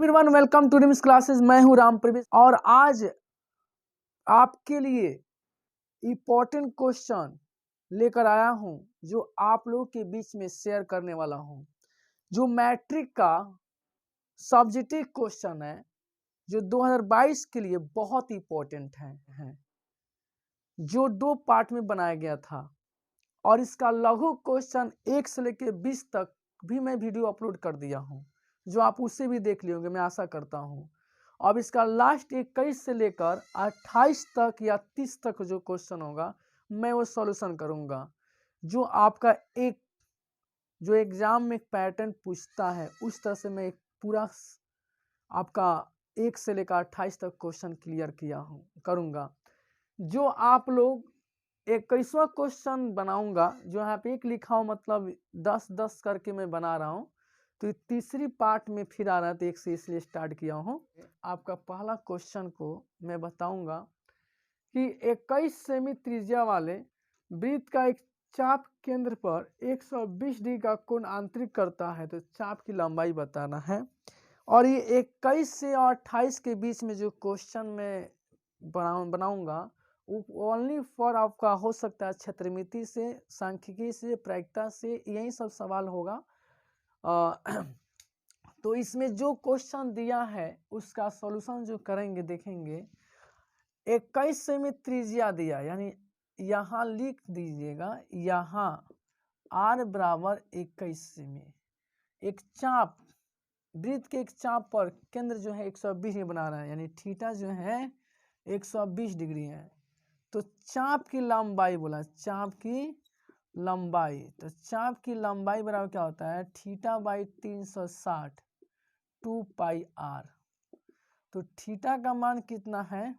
Everyone, welcome to RIMS classes. मैं हूं राम प्रवेश और आज आपके लिए इम्पोर्टेंट क्वेश्चन लेकर आया हूं जो आप लोगों के बीच में शेयर करने वाला हूं। जो मैट्रिक का सब्जेक्टिव क्वेश्चन है जो 2022 के लिए बहुत इम्पोर्टेंट है, जो 2 पार्ट में बनाया गया था और इसका लघु क्वेश्चन 1 से लेकर 20 तक भी मैं वीडियो अपलोड कर दिया हूं, जो आप उससे भी देख लियोगे, मैं आशा करता हूं। अब इसका लास्ट 21 से लेकर 28 तक या 30 तक जो क्वेश्चन होगा मैं वो सॉल्यूशन करूंगा। जो आपका एक जो एग्जाम में एक पैटर्न पूछता है उस तरह से मैं एक पूरा आपका 1 से लेकर 28 तक क्वेश्चन क्लियर करूंगा। जो आप लोग 21वां क्वेश्चन बनाऊंगा, जो यहाँ पे एक लिखा हो मतलब 10-10 करके मैं बना रहा हूँ, तो तीसरी पार्ट में फिर आ रहा है तो 1 से इसलिए स्टार्ट किया हूँ। आपका पहला क्वेश्चन को मैं बताऊंगा कि 21 सेमी त्रिज्या वाले वृत्त का एक चाप केंद्र पर 120 डिग्री का कोण आंतरिक करता है, तो चाप की लंबाई बताना है। और ये 21 से और 28 के बीच में जो क्वेश्चन मैं बनाऊंगा ओनली फॉर आपका हो सकता है क्षेत्रमिति से, सांख्यिकी से, प्रायिकता से, यही सब सवाल होगा। तो इसमें जो क्वेश्चन दिया है उसका सॉल्यूशन जो करेंगे देखेंगे। 21 सेमी त्रिज्या दिया, यानी यहाँ लिख दीजिएगा, यहाँ r बराबर 21 सेमी, एक चाप वृत्त के एक चाप पर केंद्र जो है 120 डिग्री बना रहा है, यानी थीटा जो है 120 डिग्री है। तो चाप की लंबाई बोला, चाप की लंबाई, तो चाप की लंबाई बराबर क्या होता है, थीटा बाई 360 2 पाई आर। तो थीटा का मान कितना है,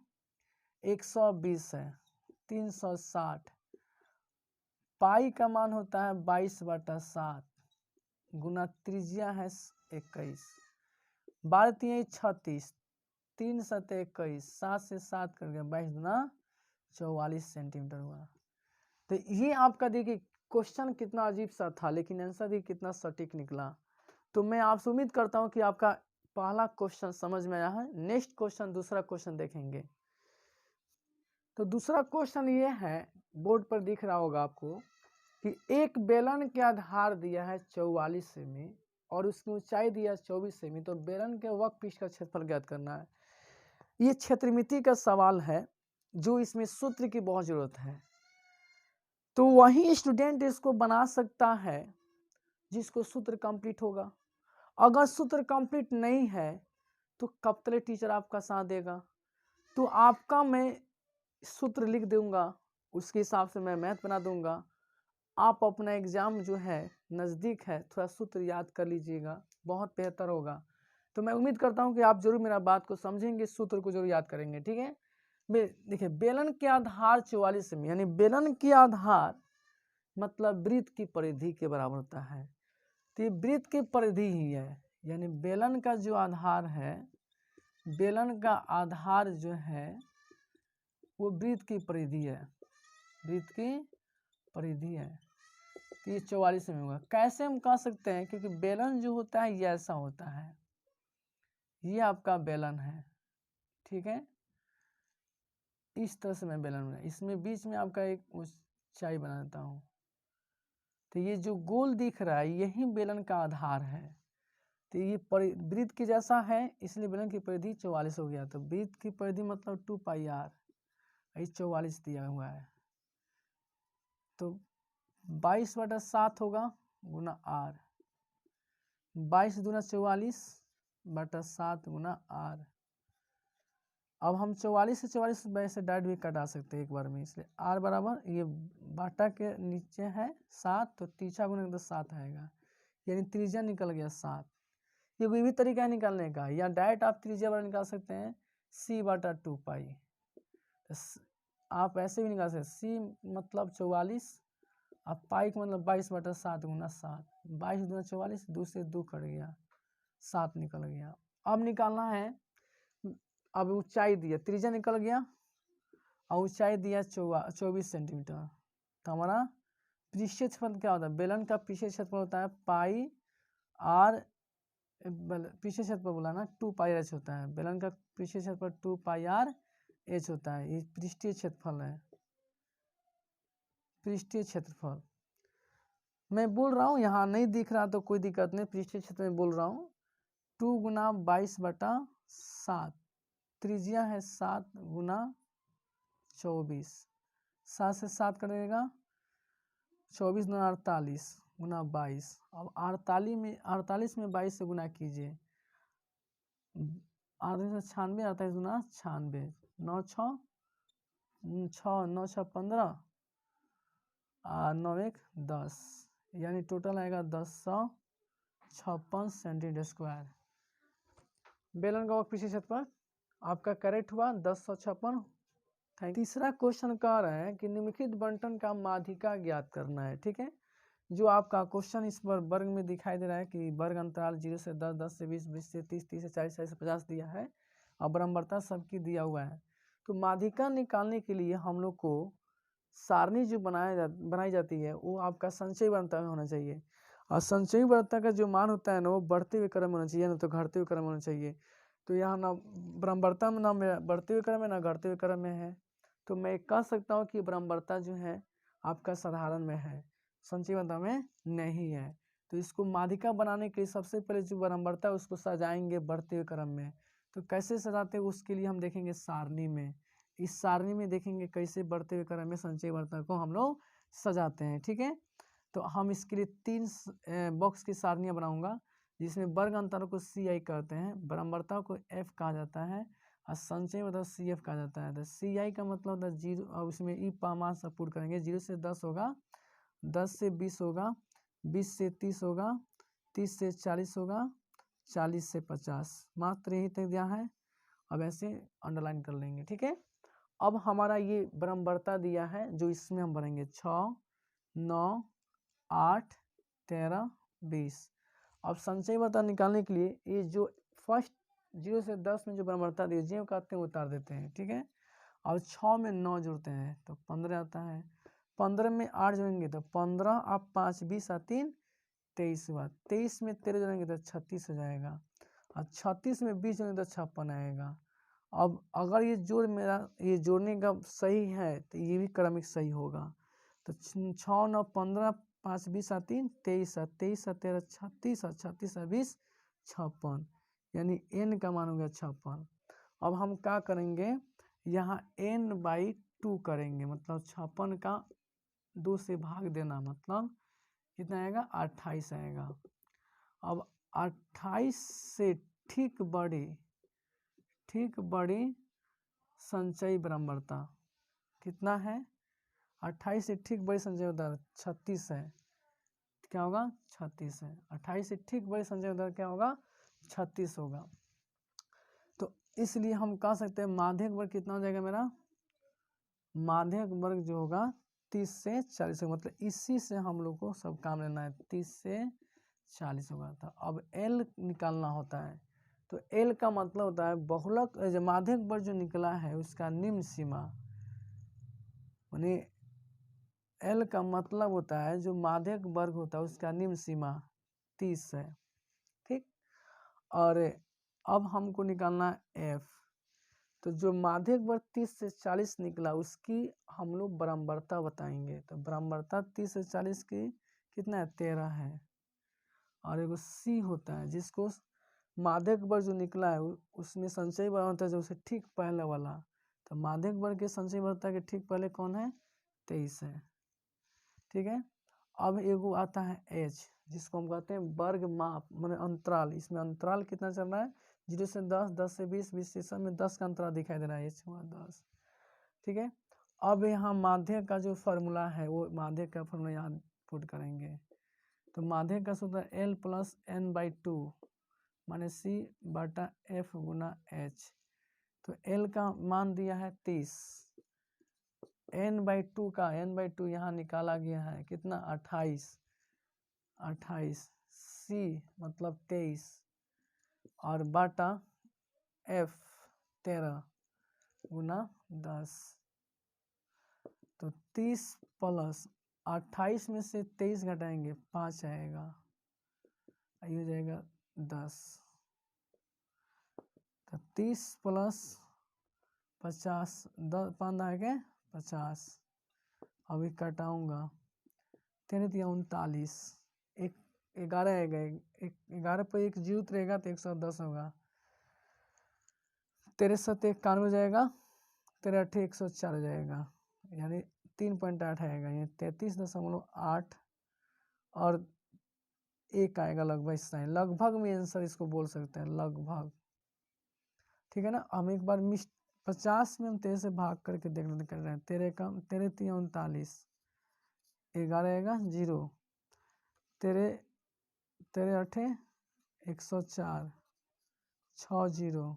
120 है, 360 पाई का मान होता है 22/7 गुना त्रिज्या है 21, 12 36, 3 7 21, 7 से 7 कर गया 22 गुना 44 सेंटीमीटर हुआ। तो ये आपका देखिए क्वेश्चन कितना अजीब सा था, लेकिन आंसर भी कितना सटीक निकला। तो मैं आपसे उम्मीद करता हूँ कि आपका पहला क्वेश्चन समझ में आया है। नेक्स्ट क्वेश्चन, दूसरा क्वेश्चन देखेंगे। तो दूसरा क्वेश्चन ये है, बोर्ड पर दिख रहा होगा आपको, कि एक बेलन के आधार दिया है 44 सेमी और उसकी ऊंचाई दिया है 24 सेमी, तो बेलन के वक्रपृष्ठ का क्षेत्रफल ज्ञात करना है। ये क्षेत्रमिति का सवाल है, जो इसमें सूत्र की बहुत जरूरत है। तो वही स्टूडेंट इसको बना सकता है जिसको सूत्र कंप्लीट होगा। अगर सूत्र कंप्लीट नहीं है तो कब तक टीचर आपका साथ देगा। तो आपका मैं सूत्र लिख दूंगा, उसके हिसाब से मैं मैथ बना दूंगा। आप अपना एग्जाम जो है नज़दीक है, थोड़ा सूत्र याद कर लीजिएगा, बहुत बेहतर होगा। तो मैं उम्मीद करता हूं कि आप जरूर मेरा बात को समझेंगे, सूत्र को जरूर याद करेंगे, ठीक है। देखिए, बेलन के आधार 44 सेमी, यानी बेलन की आधार मतलब वृत्त की परिधि के बराबर होता है। तो ये वृत्त की परिधि ही है, यानी बेलन का जो आधार है, बेलन का आधार जो है वो वृत्त की परिधि है, वृत्त की परिधि है। तो ये 44 में होगा। कैसे हम कह सकते हैं, क्योंकि बेलन जो होता है ये ऐसा होता है, ये आपका बेलन है, ठीक है। इस तरह से मैं बेलन बना, इसमें बीच में आपका एक ऊंचाई बना देता हूँ। तो ये जो गोल दिख रहा है यही बेलन का आधार है। तो ये वृत्त की जैसा है, इसलिए बेलन की परिधि 44 हो गया। तो वृत्त की परिधि मतलब 2 पाई आर, 44 दिया हुआ है। तो 22/7 होगा गुना आर, 22 दूना 44/7 गुना आर। अब हम 44 से 44 वैसे डायरेक्ट भी कटा सकते हैं एक बार में, इसलिए आर बराबर ये बाटा के नीचे है 7, तो तीसरा गुना तो 7 आएगा, यानी त्रिज्या निकल गया 7। ये कोई भी तरीका है निकालने का, या डायरेक्ट आप त्रिज्या वाला निकाल सकते हैं c/2 पाई। आप ऐसे भी निकाल सकते हैं, c मतलब 44, अब पाई का मतलब 22/7 गुना 7, 22 दूना 44, 2 से 2 कट गया, 7 निकल गया। अब निकालना है, अब ऊंचाई दिया, त्रिज्या निकल गया और ऊंचाई दिया 24 सेंटीमीटर। तो हमारा पृष्ठीय क्षेत्रफल क्या होता है, बेलन का पृष्ठीय क्षेत्रफल होता है पाई आर पीछे क्षेत्र पर बोला ना 2 पाई आर एच होता है, बेलन का पीछे क्षेत्र पर 2 पाई आर एच होता है। ये पृष्ठीय क्षेत्रफल है, पृष्ठीय क्षेत्रफल। मैं बोल रहा हूँ, यहाँ नहीं दिख रहा तो कोई दिक्कत नहीं, पृष्ठीय क्षेत्र में बोल रहा हूँ। 2 गुना 22/7, त्रिज्या है 7 गुना 24, 7 से 7 कटेगा, 24 गुना 48 गुना 22। अब 48 में 22 से गुना कीजिए, 98 48 गुना 96, 9 6 6 9 6 15 और 9 1 10, यानी टोटल आएगा 1056 सेंटीमीटर स्क्वायर। बेलन का वक्र पीछे क्षेत्र पर आपका करेक्ट हुआ 1056। तीसरा क्वेश्चन कह रहे हैं कि निम्नलिखित बंटन का माध्यिका ज्ञात करना है। ठीक है, जो आपका क्वेश्चन इस पर वर्ग में दिखाई दे रहा है कि वर्ग अंतराल 0 से 10, 10 से 20, 20 से 30, 30 से 40, 40 से 50 दिया है और बराबरता सबकी दिया हुआ है। तो माध्यिका निकालने के लिए हम लोग को सारणी जो बनाई जाती है वो आपका संचयी बराबरता में होना चाहिए, और संचयी बराबरता का जो मान होता है ना वो बढ़ते हुए क्रम में होना चाहिए, ना तो घटते हुए क्रम में होना चाहिए। तो यहाँ ना बराबरता में ना बढ़ते हुए क्रम में ना घटते हुए क्रम में है, तो मैं कह सकता हूँ कि बराबरता जो है आपका साधारण में है, संचयी बराबरता में नहीं है। तो इसको माध्यिका बनाने के लिए सबसे पहले जो बराबरता है उसको सजाएंगे बढ़ते हुए क्रम में। तो कैसे सजाते हैं उसके लिए हम देखेंगे सारणी में। इस सारणी में देखेंगे कैसे बढ़ते हुए क्रम में संचयी बराबरता को हम लोग सजाते हैं। ठीक है, तो हम इसके लिए 3 बॉक्स की सारणियाँ बनाऊंगा, जिसमें वर्ग अंतर को CI कहते हैं, बराबरता को F कहा जाता है और संचयी मतलब CF कहा जाता है। तो CI का मतलब होता है 0, और उसमें ई मान सब पुट करेंगे। 0 से 10 होगा, 10 से 20 होगा, 20 से 30 होगा, 30 से 40 होगा, 40 से 50, मात्र यही तक दिया है। अब ऐसे अंडरलाइन कर लेंगे। ठीक है, अब हमारा ये बराबरता दिया है जो इसमें हम भरेंगे 6 9 8 13 20। अब संचयी बराबरता निकालने के लिए ये जो फर्स्ट 0 से 10 में जो बराबरता दी जो कहते हैं उतार देते हैं। ठीक है, अब 6 में 9 जोड़ते हैं तो 15 आता है, 15 में 8 जोड़ेंगे तो 15, अब 5 20 और 3 23 हुआ, 23 में 13 जोड़ेंगे तो 36 हो जाएगा, और 36 में 20 जोड़ेंगे तो 56 आएगा। अब अगर ये जोड़ मेरा ये जोड़ने का सही है तो ये भी क्रमिक सही होगा। तो 6 9 15, 5 20 और 3 23, 23 13 36, 36 20 56, यानी n का मान हो गया 56। अब हम क्या करेंगे, यहाँ n/2 करेंगे, मतलब 56 का 2 से भाग देना, मतलब कितना आएगा 28 आएगा। अब 28 से ठीक बड़ी संचयी बराबरता कितना है, 28 से ठीक बड़ी संचयी बराबरता 36 है। क्या होगा 36 है, 28 से ठीक बड़ी संचयी बराबरता क्या होगा 36 होगा। तो इसलिए हम कह सकते हैं माध्यक वर्ग कितना हो जाएगा मेरा, माध्यक वर्ग जो होगा 30 से 40 होगा, मतलब इसी से हम लोग को सब काम लेना है, 30 से 40 होगा। था अब L निकालना होता है, तो L का मतलब होता है बहुलक जो माध्यक वर्ग जो निकला है उसका निम्न सीमा, यानी L का मतलब होता है जो माध्यक वर्ग होता है उसका निम्न सीमा 30 है। ठीक, और अब हमको निकालना F, तो जो माध्यक वर्ग 30 से 40 निकला उसकी हम लोग बराबरता बताएंगे। तो बराबरता 30 से 40 की कितना है 13 है, और एगो C होता है जिसको माध्यक वर्ग जो निकला है उसमें संचयी बराबरता है जो उसे ठीक पहले वाला, तो माध्यक वर्ग के संचयी बराबरता के ठीक पहले कौन है 23 है। ठीक है, अब एगो आता है H जिसको हम कहते हैं वर्ग माप माने अंतराल, इसमें अंतराल कितना चल रहा है 0 से 10, 10 से 20, 20 से सब में 10 का अंतराल दिखाई दे रहा है, H हुआ 10। ठीक है, अब यहाँ माध्यक का जो फार्मूला है वो माध्यक का फार्मूला यहाँ पुट करेंगे। तो माध्यक का सूत्र L + n/2 माने C/F गुना H। तो L का मान दिया है 30, n/2 का n/2 यहाँ निकाला गया है कितना 28, C मतलब 23 और बाटा F 13 गुना 10। तो 30 + 28 में से 23 घटाएंगे 5 आएगा, ये हो जाएगा 10, तो 30 प्लस 50, 10 5 के 50, अभी कटाऊंगा, 3 या 39, एक 11 आएगा, 11 पर एक जीरो रहेगा तो 110 होगा, 13 91 हो जाएगा, 13 104 हो जाएगा, यानी 3.8 आएगा, ये 33.8 और एक आएगा लगभग इस टाइम, लगभग में आंसर इसको बोल सकते हैं, लगभग। ठीक है ना। हम एक बार 50 में हम 13 से भाग करके देखने कर रहे हैं, 13 कम, 13 39, 11 आएगा जीरो, 13 104, 6 जीरो,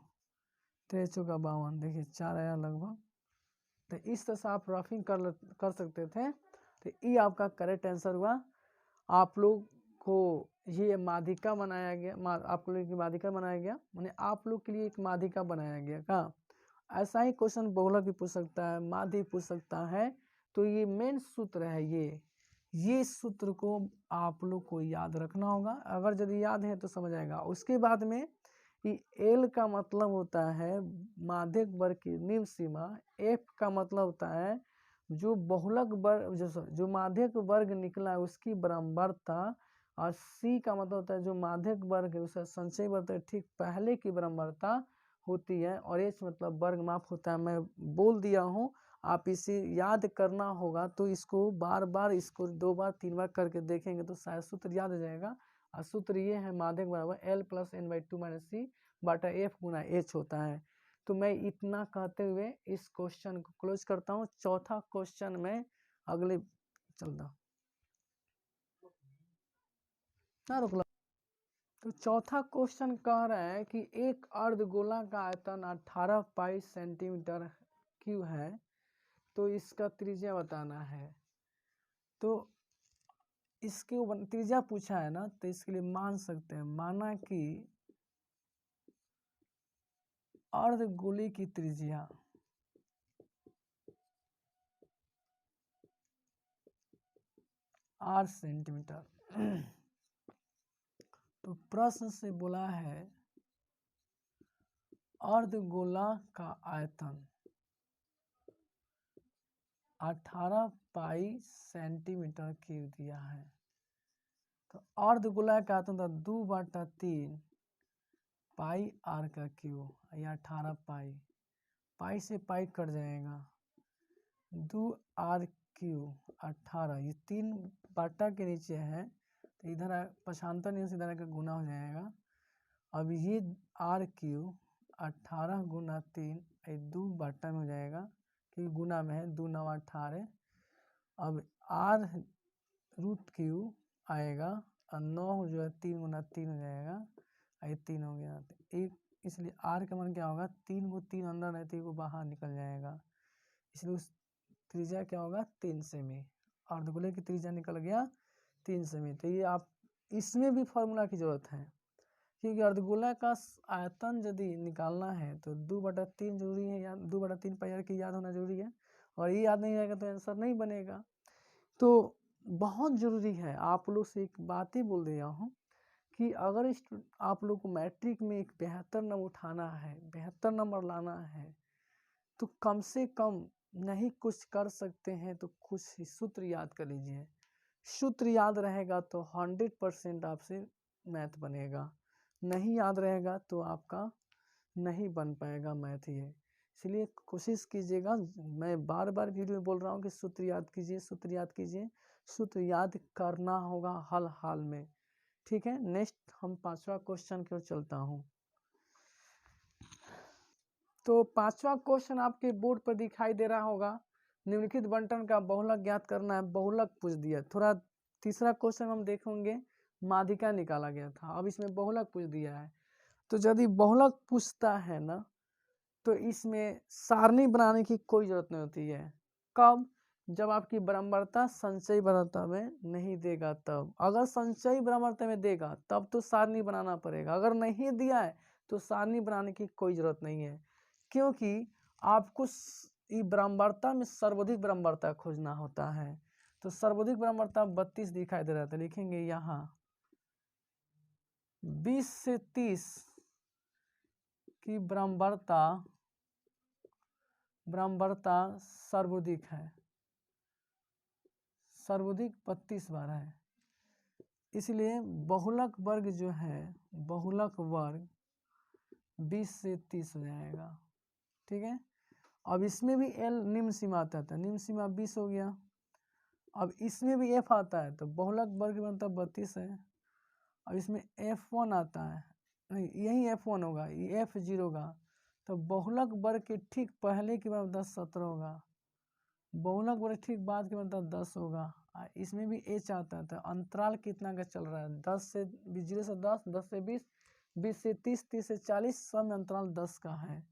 13 चौका 52, देखिए 4 आया लगभग। तो इस तरह से आप रफिंग कर सकते थे। तो ये आपका करेक्ट आंसर हुआ। आप लोग को ये माध्यिका बनाया गया, आप लोग की माध्यिका बनाया गया, माने आप लोग के लिए एक माध्यिका बनाया गया का। ऐसा ही क्वेश्चन बहुलक भी पूछ सकता है, माध्य पूछ सकता है। तो ये मेन सूत्र है, ये सूत्र को आप लोग को याद रखना होगा। अगर यदि याद है तो समझ आएगा। उसके बाद में एल का मतलब होता है माध्यक वर्ग की निम्न सीमा, एफ का मतलब होता है जो बहुलक वर्ग, जो माध्यक वर्ग निकला है उसकी बराबरता, और सी का मतलब होता है जो माध्यक वर्ग है उसका संचय वर्ग ठीक पहले की बराबरता होती है, और एच मतलब वर्ग माप होता है। मैं बोल दिया हूँ, आप इसे याद करना होगा। तो इसको बार बार, इसको 2 बार 3 बार करके देखेंगे तो शायद सूत्र याद हो जाएगा। और सूत्र ये है माध्यक बराबर L + n/2 - c बटा F गुना H होता है। तो मैं इतना कहते हुए इस क्वेश्चन को क्लोज करता हूँ। चौथा क्वेश्चन में अगले चलता रुक। तो चौथा क्वेश्चन कह रहा है कि एक अर्धगोला का आयतन 18 पाई सेंटीमीटर क्यूब है, तो इसका त्रिज्या बताना है। तो इसके त्रिज्या पूछा है ना, तो इसके लिए मान सकते हैं, माना कि अर्धगोले की त्रिज्या 8 सेंटीमीटर। तो प्रश्न से बोला है अर्धगोला का आयतन 18 पाई सेंटीमीटर क्यूब दिया है। तो अर्धगोला का आयतन था 2/3 पाई आर का क्यूब, या 18 पाई, पाई से पाई कट जाएगा, 2r क्यूब 18, ये 3 बाटा के नीचे है तो इधर पक्षांतर नहीं, इधर का गुना हो जाएगा। अब ये r क्यूब 18 गुना 3, 2 बाटा में हो जाएगा क्योंकि गुना में है, 2 9 18। अब r रूट क्यूब आएगा और 9 जो है 3 गुना 3 हो जाएगा, ये 3 हो गया। एक इसलिए r का मान क्या होगा, 3 को 3 अंदर रहते ही वो बाहर निकल जाएगा, इसलिए उस त्रिज्या क्या होगा 3 सेमी। अर्धगोले की त्रिज्या निकल गया 3 सेमी। तो ये आप इसमें भी फॉर्मूला की जरूरत है, क्योंकि अर्धगोला का आयतन यदि निकालना है तो 2/3 जरूरी है, या 2/3 पाई आर की याद होना जरूरी है, और ये याद नहीं रहेगा तो आंसर नहीं बनेगा। तो बहुत जरूरी है। आप लोग से एक बात ही बोल दिया हूँ कि अगर आप लोग को मैट्रिक में एक बेहतर नंबर उठाना है, बेहतर नंबर लाना है, तो कम से कम नहीं कुछ कर सकते हैं तो कुछ सूत्र याद कर लीजिए। सूत्र याद रहेगा तो 100% आपसे मैथ बनेगा, नहीं याद रहेगा तो आपका नहीं बन पाएगा मैथ ये। इसलिए कोशिश कीजिएगा, मैं बार बार वीडियो में बोल रहा हूँ कि सूत्र याद कीजिए, सूत्र याद कीजिए, सूत्र याद करना होगा हर हाल में। ठीक है, नेक्स्ट हम 5वां क्वेश्चन की ओर चलता हूँ। तो 5वां क्वेश्चन आपके बोर्ड पर दिखाई दे रहा होगा, निम्नलिखित बंटन का बहुलक ज्ञात करना है। बहुलक पूछ दिया। थोड़ा तीसरा क्वेश्चन हम देखेंगे, माध्यिका निकाला गया था, अब इसमें बहुलक पूछ दिया है। तो यदि बहुलक पूछता है ना, तो इसमें सारणी बनाने की कोई जरूरत नहीं होती है। कब? जब आपकी बराबरता संचयी बराबरता में नहीं देगा तब। अगर संचयी बराबरता में देगा तब तो सारणी बनाना पड़ेगा, अगर नहीं दिया है तो सारणी बनाने की कोई जरूरत नहीं है, क्योंकि आपको बराबरता में सर्वाधिक बराबरता खोजना होता है। तो सर्वाधिक बराबरता 32 दिखाई दे रहा था, लिखेंगे यहाँ 20 से 30 की ब्रह्मवर्ता सर्वाधिक है, सर्वाधिक 32 बार है। इसलिए बहुलक वर्ग जो है, बहुलक वर्ग 20 से 30 हो जाएगा। ठीक है, अब इसमें भी एल निम्न सीमा आता है, निम्न सीमा 20 हो गया। अब इसमें भी एफ आता है तो बहुलक वर्ग बनता 32 है। अब इसमें F1 आता है, नहीं यही F1 होगा, ये F0 होगा, तो बहुलक वर्ग के ठीक पहले की बार 10 17 होगा, बहुलक वर्ग ठीक बाद की बार 10 होगा। इसमें भी H आता है, तो अंतराल कितना का चल रहा है, 10 से 0 से 10, 10 से 20, 20 से 30, 30 से 40, सब में अंतराल 10 का है।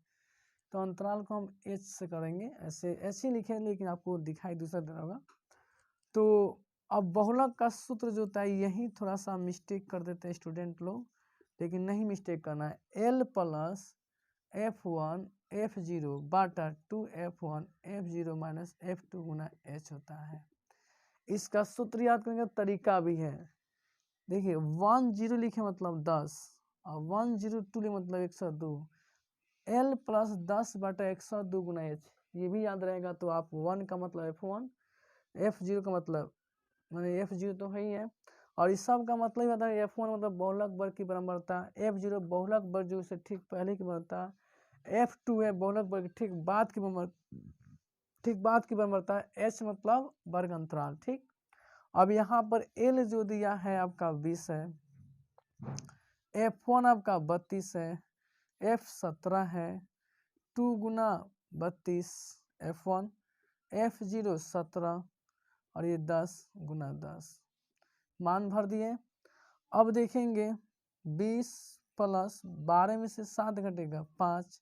तो अंतराल को हम H से करेंगे, ऐसे ऐसे ही लिखें, लेकिन आपको दिखाई दूसरा दे रहा होगा। तो अब बहुलक का सूत्र जो होता है, यही थोड़ा सा मिस्टेक कर देते हैं स्टूडेंट लोग, लेकिन नहीं मिस्टेक करना है। L प्लस F1 F0 बाटा 2F1 F0 माइनस F2 गुना H होता है। इसका सूत्र याद करने का तरीका भी है। देखिए 10 लिखे मतलब 10 और 102 लिखे मतलब 102। L प्लस 10 बाटा 102 गुना H, ये भी याद रहेगा। तो आप 1 का मतलब F1, F0 का मतलब मैंने F0 तो है ही है, और इस सब का मतलब होता है F1 मतलब बहुलक वर्ग की ब्रह्मवर्ता, F0 बहुलक वर्ग जो से ठीक पहले की ब्रह्मवर्ता, F2 है बहुलक वर्ग ठीक बाद की ब्रह्मवर्ता, H मतलब वर्ग अंतराल। ठीक, अब यहाँ पर L जो दिया है आपका 20 है, F1 आपका 32 है, F 17 है, 2 गुना 32 F1, F0 17 और ये 10 गुना 10, मान भर दिए। अब देखेंगे 20 प्लस 12 में से 7 घटेगा 5,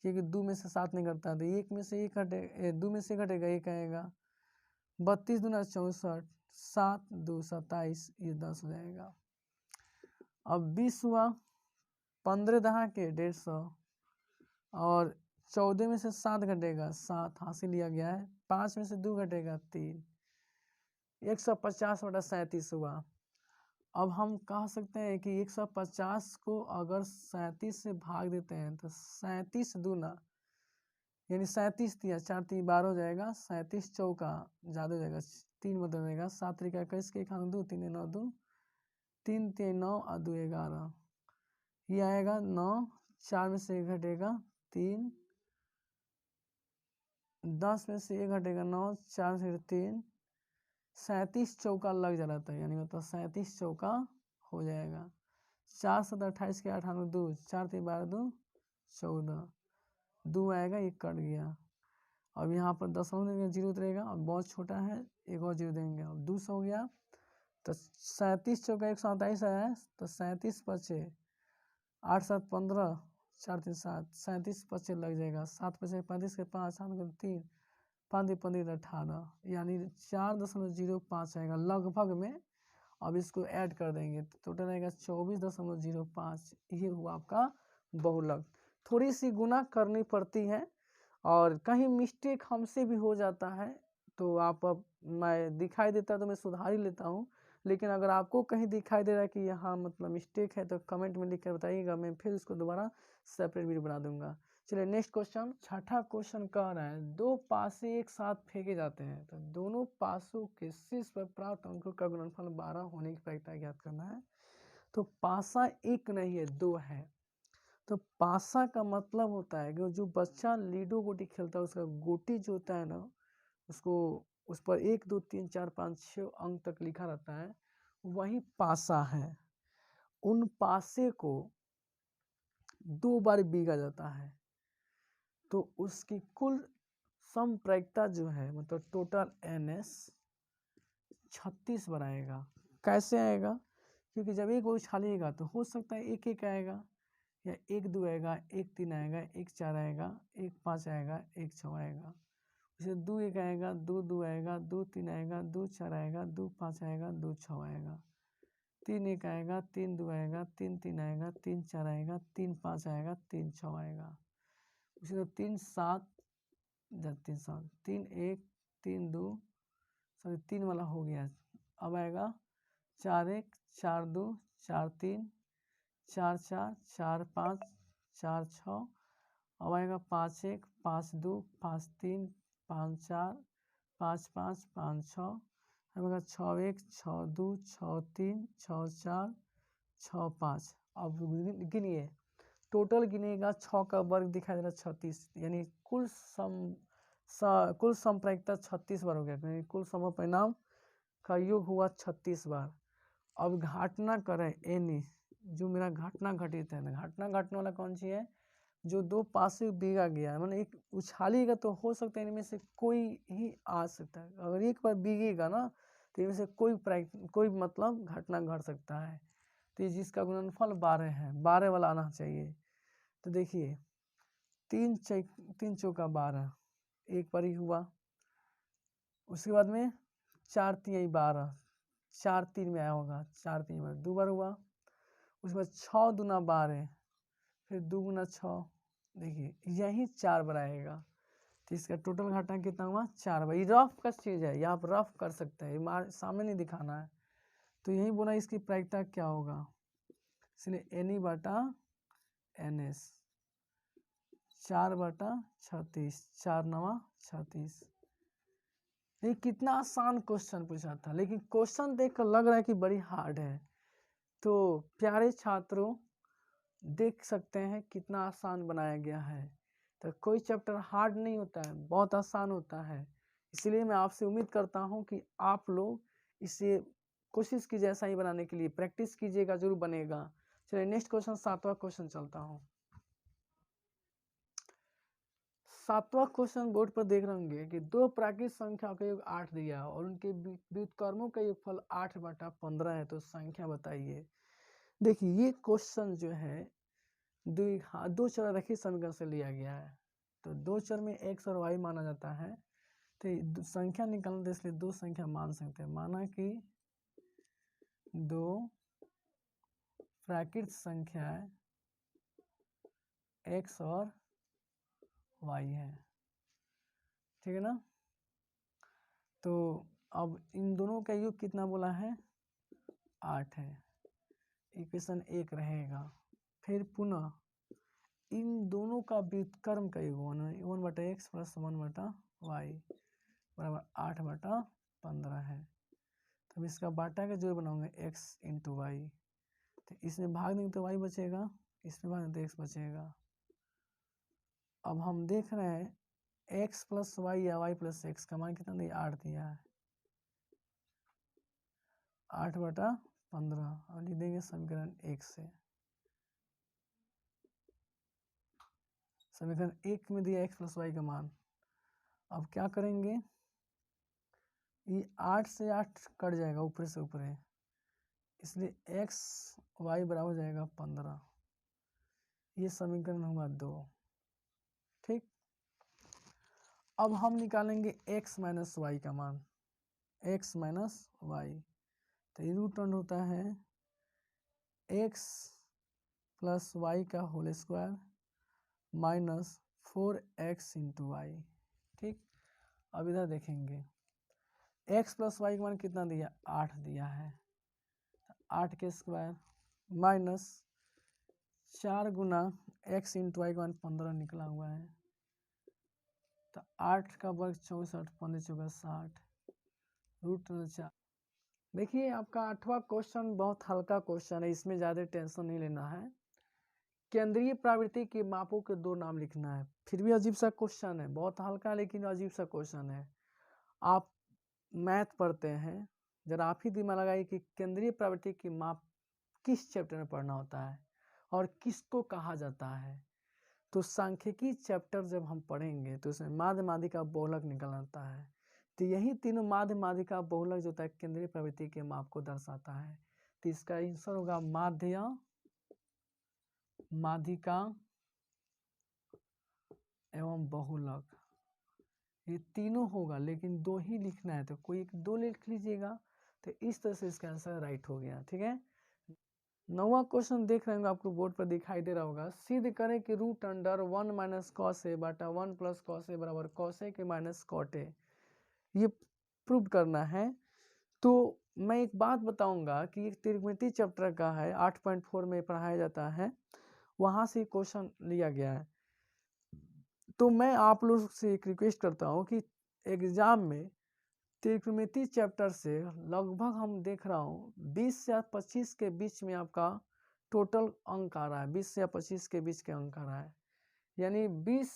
क्योंकि 2 में से 7 नहीं घटता, तो 1 में से 1 घटेगा, 2 में से घटेगा 1 आएगा। 32 दूना 64, 7 2 27, ये 10 हो जाएगा। अब 20 हुआ, 15 दहा के 150, और 14 में से 7 घटेगा 7, हासिल लिया गया है। 5 में से 2 घटेगा 3, 150/37 हुआ। अब हम कह सकते हैं कि 150 को अगर 37 से भाग देते हैं तो 37 दूना यानी 37 दिया, 4 3 12 हो जाएगा, 37 चौका ज़्यादा हो जाएगा, 3 बदल देगा, 7 3 21 के 1 2 3 9 2 3 3 9 और 2 11, ये आएगा 9, 4 में से 1 घटेगा 3, 10 में से 1 घटेगा 9, 4 से 3, 37 चौका लग जा रहा था, यानी मतलब 37 चौका हो जाएगा। 4 7 28 के 8 2, 4 3 12 2 14, 2 आएगा, ये कट गया। अब यहाँ पर दशमलव देंगे, जीरो उतरेगा, अब बहुत छोटा है, एक और जीरो देंगे, अब 200 हो गया। तो 37 चौका 127 आया, तो 37 पचे 8 7 15, 4 3 7, 37 पचे लग जाएगा, 7 पचे 35 के 5, 7 के 3, 5 15 18, यानी 4.05 आएगा लगभग में। अब इसको ऐड कर देंगे तो टोटल आएगा 24.05, ये हुआ आपका बहुलक। थोड़ी सी गुना करनी पड़ती है और कहीं मिस्टेक हमसे भी हो जाता है, तो आप अब मैं दिखाई देता है तो मैं सुधार ही लेता हूँ, लेकिन अगर आपको कहीं दिखाई दे रहा है कि यहाँ मतलब मिस्टेक है तो कमेंट में लिख कर बताइएगा, मैं फिर इसको दोबारा सेपरेट वीडियो बना दूंगा। चलिए नेक्स्ट क्वेश्चन, छठा क्वेश्चन कह रहा है दो पासे एक साथ फेंके जाते हैं तो दोनों पासों के शीर्ष पर प्राप्त अंकों का गुणनफल 12 होने की प्रायिकता ज्ञात करना है। तो पासा एक नहीं है, दो है। तो पासा का मतलब होता है कि जो बच्चा लीडो गोटी खेलता है उसका गोटी जो होता है ना, उसको उस पर 1 2 3 4 5 6 अंक तक लिखा रहता है, वही पासा है। उन पासे को 2 बार बीगा जाता है तो उसकी कुल समप्रायिकता जो है मतलब टोटल NS 36 बार आएगा। कैसे आएगा? क्योंकि जब एक उछालिएगा तो हो सकता है 1 1 आएगा, या 1 2 आएगा, 1 3 आएगा, 1 4 आएगा, 1 5 आएगा, 1 6 आएगा। जैसे 2 1 आएगा, 2 2 आएगा, 2 3 आएगा, 2 4 आएगा, 2 5 आएगा, 2 6 आएगा, 3 1 आएगा, 3 2 आएगा, 3 3 आएगा, 3 4 आएगा, 3 5 आएगा, 3 6 आएगा। उसी तरह 3 7 3 7 3 1 3 2 सॉरी 3 वाला हो गया, अब आएगा 4 1 4 2 4 3 4 4 4 5 4 6, अब आएगा 5 1 5 2 5 3 5 4 5 5 5 6, अब आएगा 6 1 6 2 6 3 6 4 6 5। अब गिनिए, टोटल गिनेगा 6 का वर्ग दिखाई दे रहा 36, यानी कुल समप्रायिकता 36 बार हो गया, यानी कुल सम परिणाम का योग हुआ 36 बार। अब घाटना करें एनी, जो मेरा घटना घटित है, घटना घटने वाला कौन सी है, जो दो पासे बीगा गया, मतलब एक उछालेगा तो हो सकता है इनमें से कोई ही आ सकता है, अगर एक बार बीगेगा ना तो इनमें से कोई मतलब घटना घट सकता है। तो जिसका गुणनफल 12 है, 12 वाला आना चाहिए। तो देखिए 3 चौका 12, एक बार ही हुआ, उसके बाद में 4 3 12, 4 3 में आया होगा, 4 3 में 2 बार हुआ, उसके बाद 6 दूना 12, फिर 2 गुना 6, देखिए यही 4 बार आएगा। तो इसका टोटल घाटा कितना हुआ 4 बार। ये रफ का चीज़ है, ये आप रफ कर सकते हैं, सामने नहीं दिखाना है। तो यही बोला इसकी प्रायिकता क्या होगा, इसलिए एनी बटा एन एस, 4 बटा 36, 4 9 36। ये कितना आसान क्वेश्चन पूछा था, लेकिन क्वेश्चन देखकर लग रहा है कि बड़ी हार्ड है। तो प्यारे छात्रों देख सकते हैं कितना आसान बनाया गया है। तो कोई चैप्टर हार्ड नहीं होता है, बहुत आसान होता है। इसलिए मैं आपसे उम्मीद करता हूं कि आप लोग इसे कोशिश कीजिए ऐसा ही बनाने के लिए, प्रैक्टिस कीजिएगा, जरूर बनेगा। चलिए नेक्स्ट क्वेश्चन, 7वां क्वेश्चन चलता हूँ। 7वां क्वेश्चन बोर्ड पर देख रहे होंगे कि दो प्राकृत संख्या का योग 8 दिया है और उनके व्युत्क्रमों का योगफल 8 बटा 15 है, तो संख्या बताइए। देखिए ये क्वेश्चन जो है दो चर रखी समीकरण से लिया गया है। तो दो चर में एक्स और वाई माना जाता है, तो संख्या निकालना, इसलिए दो संख्या मान सकते हैं। माना कि दो प्राकृत संख्या एक्स और वाई है, ठीक है ना। तो अब इन दोनों का योग कितना बोला है 8 है, इक्वेशन 1 रहेगा। फिर पुनः इन दोनों का व्युत्क्रम का योग 1 बटा एक्स प्लस 1 बटा वाई बराबर 8 बटा 15 है। तो इसका बाटा का जोड़ बनाऊंगा एक्स इंटू वाई, तो इसमें भाग देंगे तो वाई बचेगा, इसमें भाग देंगे तो एक्स बचेगा। अब हम देख रहे हैं एक्स प्लस वाई या वाई प्लस एक्स का मान कितना दिया 8 दिया है, 8 बटा 15, और लिख देंगे समीकरण 1 से। समीकरण 1 में दिया एक्स प्लस वाई का मान। अब क्या करेंगे, ये 8 से 8 कट जाएगा ऊपर से ऊपर है, इसलिए एक्स वाई बराबर हो जाएगा 15। ये समीकरण हुआ 2, ठीक। अब हम निकालेंगे x माइनस वाई का मान, x माइनस वाई, तो ये रूट अंडर होता है x प्लस वाई का whole square minus 4x into Y, ठीक। अब इधर देखेंगे x प्लस वाई का मान कितना दिया 8 दिया है, 8 के स्क्वायर माइनस 4 गुना x इंटू वाई का मान 15 निकला हुआ है, तो 8 का वर्ग 64, 15 चौका 60, रूट 4। देखिए आपका 8वां क्वेश्चन बहुत हल्का क्वेश्चन है, इसमें ज़्यादा टेंशन नहीं लेना है। केंद्रीय प्रवृत्ति के मापों के दो नाम लिखना है। फिर भी अजीब सा क्वेश्चन है, बहुत हल्का लेकिन अजीब सा क्वेश्चन है। आप मैथ पढ़ते हैं, जरा आप ही दिमाग लगाइए कि केंद्रीय प्रवृत्ति की माप किस चैप्टर में पढ़ना होता है और किसको कहा जाता है। तो सांख्यिकी चैप्टर जब हम पढ़ेंगे तो उसमें माध्य माध्यिका बहुलक निकल आता है। तो यही तीनों माध्य माध्यिका बहुलक जो होता है केंद्रीय प्रवृत्ति के माप को दर्शाता है। तो इसका आंसर होगा माध्य माध्यिका एवं बहुलक, ये तीनों होगा लेकिन दो ही लिखना है, तो कोई एक दो लिख लीजिएगा। तो इस तरह से इसका आंसर राइट हो गया, ठीक है। 9वां क्वेश्चन देख रहे होंगे, आपको बोर्ड पर दिखाई दे रहा होगा। सिद्ध करें कि root under 1 minus cos A बटा 1 प्लस कॉस ए बराबर कॉस ए के माइनस कॉट ए, ये प्रूव करना है। तो मैं एक बात बताऊंगा कि एक त्रिकोणमिति चैप्टर का है 8.4 में पढ़ाया जाता है, वहाँ से क्वेश्चन लिया गया है। तो मैं आप लोग से एक रिक्वेस्ट करता हूँ कि एग्जाम में त्रिकोणमिति चैप्टर से लगभग हम देख रहा हूँ 20 या 25 के बीच में आपका टोटल अंक आ रहा है, 20 या 25 के बीच के अंक आ रहा है, यानी 20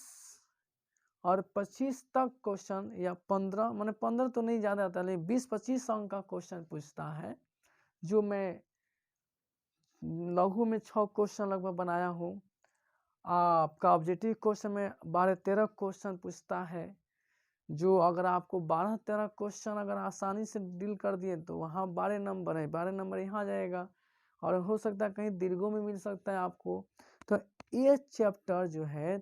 और 25 तक क्वेश्चन, या 15, मैंने 15 तो नहीं ज़्यादा आता, लेकिन 20-25 अंक का क्वेश्चन पूछता है, जो मैं लघु में 6 क्वेश्चन लगभग बनाया हूँ। आपका ऑब्जेक्टिव क्वेश्चन में 12-13 क्वेश्चन पूछता है, जो अगर आपको 12-13 क्वेश्चन अगर आसानी से डील कर दिए तो वहाँ 12 नंबर है, 12 नंबर यहाँ जाएगा, और हो सकता है कहीं दीर्घों में मिल सकता है आपको। तो ये चैप्टर जो है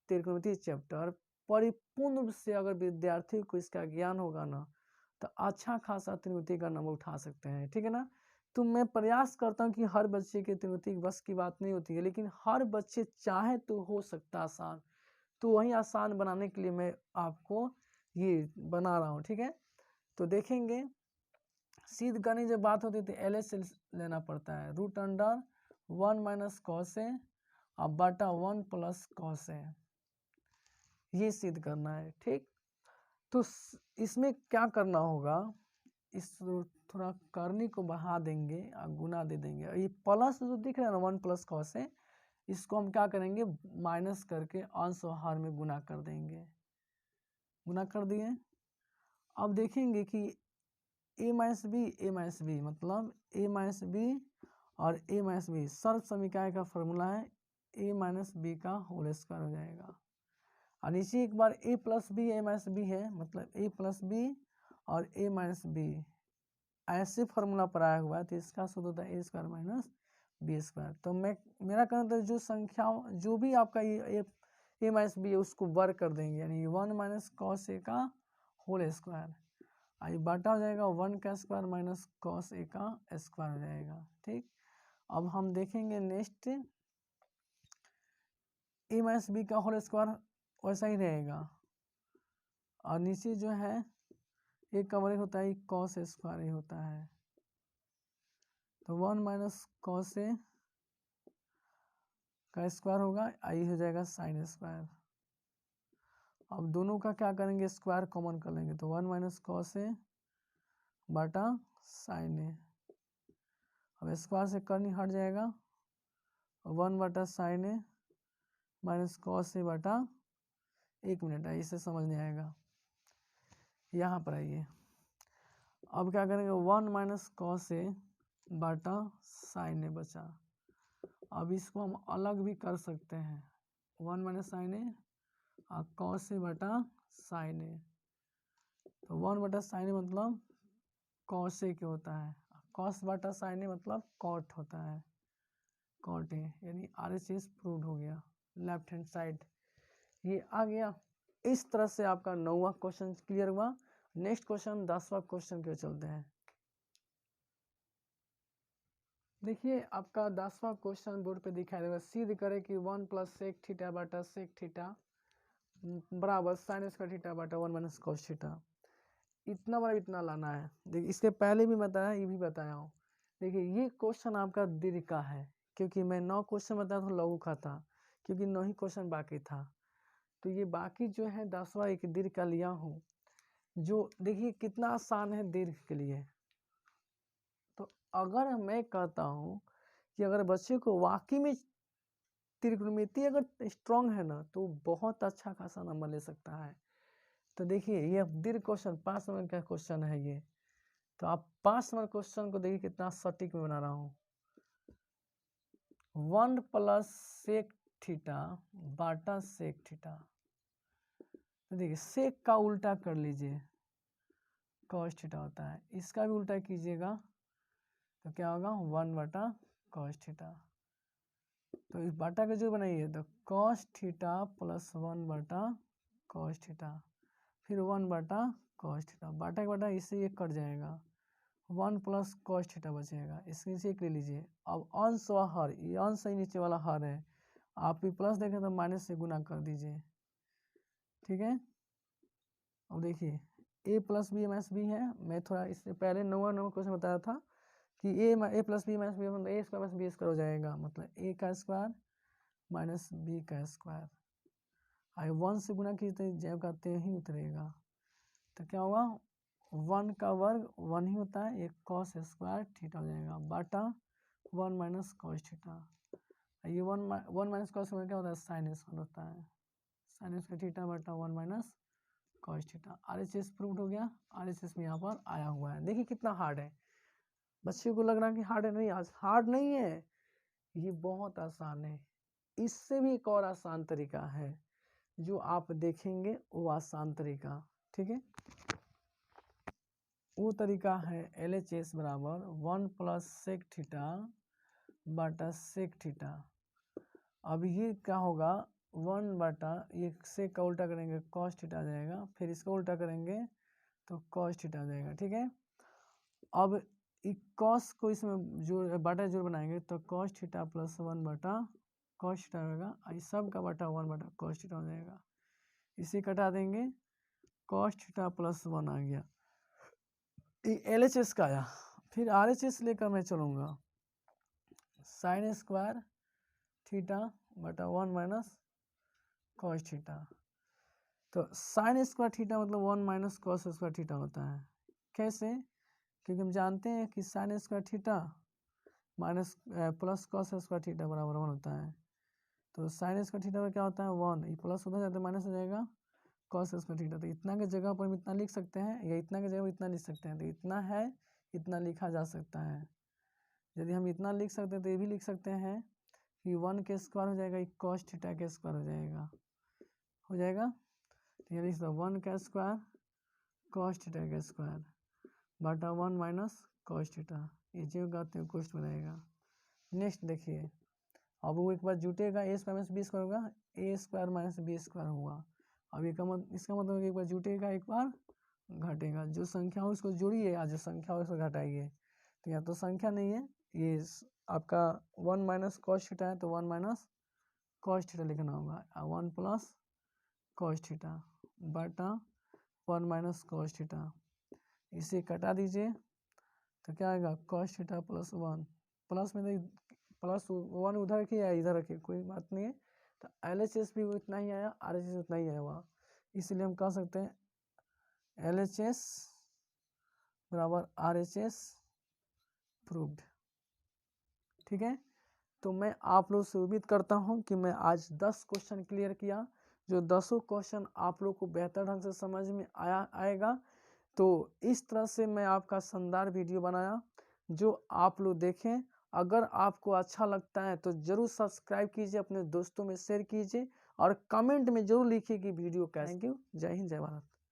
त्रिकोणमिति चैप्टर, परिपूर्ण रूप से अगर विद्यार्थी को इसका ज्ञान होगा ना, तो अच्छा खासा त्रिकोणमिति का नंबर उठा सकते हैं, ठीक है ना। तो मैं प्रयास करता हूँ कि हर बच्चे के त्रिकोणमिति बस की बात नहीं होती है, लेकिन हर बच्चे चाहे तो हो सकता आसान, तो वही आसान बनाने के लिए मैं आपको ये बना रहा हूँ, ठीक है। तो देखेंगे सिद्ध करने जब बात होती है तो LS लेना पड़ता है, √1 - cos A और बटा 1 + cos A, ये सिद्ध करना है, ठीक। तो इसमें क्या करना होगा, इस थोड़ा करनी को बढ़ा देंगे और गुना दे देंगे, ये प्लस जो दिख रहा है ना 1 + cos A, इसको हम क्या करेंगे माइनस करके अंश और हर में गुना कर देंगे, गुना कर दिए। अब देखेंगे कि a - b मतलब a - b और a - b सर्व समीकरण का फॉर्मूला है, a - b का होल स्क्वायर हो जाएगा। और नीचे एक बार a + b a - b है, मतलब a + b और a - b ऐसे फार्मूला पर आया हुआ है, तो इसका सूत्र होता है a² - b²। तो मेरा कहना था जो संख्या जो भी आपका ये a - b है उसको वर्ग कर देंगे, यानी 1 - cos A का होल स्क्वायर, आई बटा हो जाएगा 1 का स्क्वायर माइनस cos A का स्क्वायर हो जाएगा, ठीक। अब हम देखेंगे नेक्स्ट a - b का होल स्क्वायर वैसा ही रहेगा, और नीचे जो है एक कमरे होता है cos A स्क्वायर ही होता है, तो 1 - cos A का स्क्वायर होगा, आई हो जाएगा sin स्क्वायर। अब दोनों का क्या करेंगे स्क्वायर कॉमन कर लेंगे, तो 1 - cos A बटा sin A, अब स्क्वायर से करनी हट जाएगा, 1 बटा sin A minus cos A बटा, एक मिनट है इसे समझ नहीं आएगा, यहाँ पर आइए। अब क्या करेंगे 1 - cos A बटा sin A बचा। अब इसको हम अलग भी कर सकते हैं, 1 - sin A और cos A बटा sin A, तो 1 बटा sin A मतलब cos A क्या होता है, cos बटा sin A मतलब cot होता है, cot A, यानी RHS प्रूव हो गया लेफ्ट हैंड साइड, ये आ गया। इस तरह से आपका 9वां क्वेश्चन क्लियर हुआ। नेक्स्ट क्वेश्चन 10वां क्वेश्चन के चलते हैं। देखिए आपका 10वां क्वेश्चन बोर्ड पे दिखाई देगा, सिद्ध करें कि 1 + sec थीटा बटा sec थीटा बराबर sin स्क्वायर थीटा बटा 1 - cos थीटा। इतना बड़ा इतना लाना है। देखिए इसके पहले भी बताया, ये भी बताया हूँ। देखिए ये क्वेश्चन आपका दीर्घ का है, क्योंकि मैं 9 क्वेश्चन बताया था लघु का था, क्योंकि 9 ही क्वेश्चन बाकी था। तो ये बाकी जो है 10वां एक दीर्घ का लिया हूँ, जो देखिए कितना आसान है दीर्घ के लिए। तो अगर मैं कहता हूँ कि अगर बच्चे को वाकई में त्रिकोणमिति अगर स्ट्रांग है ना, तो बहुत अच्छा खासा नंबर ले सकता है। तो देखिए ये दीर्घ क्वेश्चन 5 नंबर का क्वेश्चन है ये, तो आप 5 नंबर क्वेश्चन को देखिए कितना सटीक में बना रहा हूँ। 1 + sec थीटा बटा sec थीटा, तो देखिए sec का उल्टा कर लीजिए cos थीटा होता है, इसका भी उल्टा कीजिएगा तो क्या होगा 1 बटा cos थीटा। तो इस बटा का जो बनाइए तो cos थीटा + 1 बटा cos थीटा, फिर 1 बटा cos थीटा, बटा के बटा इससे ये कट जाएगा, 1 + cos थीटा बचेगा, इसके नीचे एक ले लीजिए। अब अंश और हर, ये अंश ही नीचे वाला हर है, आप भी प्लस देखें तो माइनस से गुना कर दीजिए, ठीक है। अब देखिए ए प्लस बी माइनस बी है। मैं थोड़ा इससे पहले नंबर क्वेश्चन बताया था कि ए प्लस बी माइनस बी मतलब ए स्क्वायर माइनस बी स्क्वायर हो जाएगा, मतलब ए का स्क्वायर माइनस बी का स्क्वायर। अगर 1 से गुना कीजिए तो जैव का ते ही उतरेगा, तो क्या होगा 1 का वर्ग 1 ही होता है, एक कॉस स्क्वायर थीटा हो जाएगा बटा 1 माइनस कॉस थीटा। ये 1 माइनस कॉस क्या होता है साइन स्क्वायर होता है, साइन स्क्वायर थीटा बटा 1 minus cos theta. RHS proved हो गया, RHS में यहाँ पर आया हुआ है। देखिए कितना हार्ड है, बच्चे को लग रहा है कि हार्ड है, नहीं हार्ड नहीं है, ये बहुत आसान है। इससे भी एक और आसान तरीका है जो आप देखेंगे, वो आसान तरीका, ठीक है। वो तरीका है LHS बराबर 1 प्लस सेक थीटा बटा सेक थीटा। अब ये क्या होगा 1 बटा ये सेक का उल्टा करेंगे कॉस थीटा आ जाएगा, फिर इसका उल्टा करेंगे तो कॉस थीटा आ जाएगा, ठीक है। अब कॉस को इसमें जोड़ बटा जोड़ बनाएंगे तो कॉस थीटा प्लस 1 बटा कॉस थीटा होगा, इस सब का बटा 1 बटा कॉस थीटा हो जाएगा। इसे कटा देंगे, कॉस थीटा प्लस 1 आ गया, LHS का आया। फिर RHS लेकर मैं चलूँगा, साइन स्क्वायर थीटा बटा 1 माइनस कॉस थीटा। तो साइन स्क्वायर थीटा मतलब 1 माइनस कॉस स्क्वायर थीटा होता है। कैसे? क्योंकि हम जानते हैं कि sine square theta minus plus cos square theta बराबर 1 होता है। तो साइन स्क्वायर थीटा में क्या होता है 1, ये प्लस होता जाता है माइनस हो जाएगा कॉस स्क्वायर थीटा। तो इतना के जगह पर हम इतना लिख सकते हैं, या इतना के जगह पर इतना लिख सकते हैं। तो इतना है, इतना लिखा जा सकता है। यदि हम इतना लिख सकते हैं तो ये भी लिख सकते हैं कि 1 के स्क्वायर हो जाएगा, कॉस थीटा के स्क्वायर हो जाएगा। तो ये लिख दो 1 का स्क्वायर कॉस थीटा का स्क्वायर बटा 1 माइनस कॉस थीटा, ये जो कहते हैं क्वेश्चन बनाएगा। नेक्स्ट देखिए, अब वो एक बार जुटेगा, ए स्क्वायर माइनस बी स्क्वायर होगा, ए स्क्वायर माइनस बी स्क्वायर हुआ। अब इसका मतलब एक बार जुटेगा एक बार घटेगा। जो संख्या हो उसको जोड़िए, या जो संख्या हो उसको घटाइए। तो यहाँ तो संख्या नहीं है, ये आपका 1 माइनस कॉस थीटा है, तो 1 माइनस कॉस थीटा लिखना होगा, 1 प्लस कॉस थीटा बटा 1 माइनस कॉस थीटा। इसे कटा दीजिए तो क्या आएगा कॉस थीटा प्लस 1, प्लस में प्लस 1 उधर रखिए या इधर रखिए कोई बात नहीं है। तो LHS भी उतना ही आया, RHS उतना ही आया हुआ, इसलिए हम कह सकते हैं LHS बराबर RHS प्रूव्ड, ठीक है। तो मैं आप लोग से उम्मीद करता हूं कि मैं आज 10 क्वेश्चन क्लियर किया, जो 10 क्वेश्चन आप लोग को बेहतर ढंग से समझ में आएगा। तो इस तरह से मैं आपका शानदार वीडियो बनाया, जो आप लोग देखें। अगर आपको अच्छा लगता है तो ज़रूर सब्सक्राइब कीजिए, अपने दोस्तों में शेयर कीजिए और कमेंट में ज़रूर लिखिए कि वीडियो कैसा। थैंक यू, जय हिंद, जय भारत।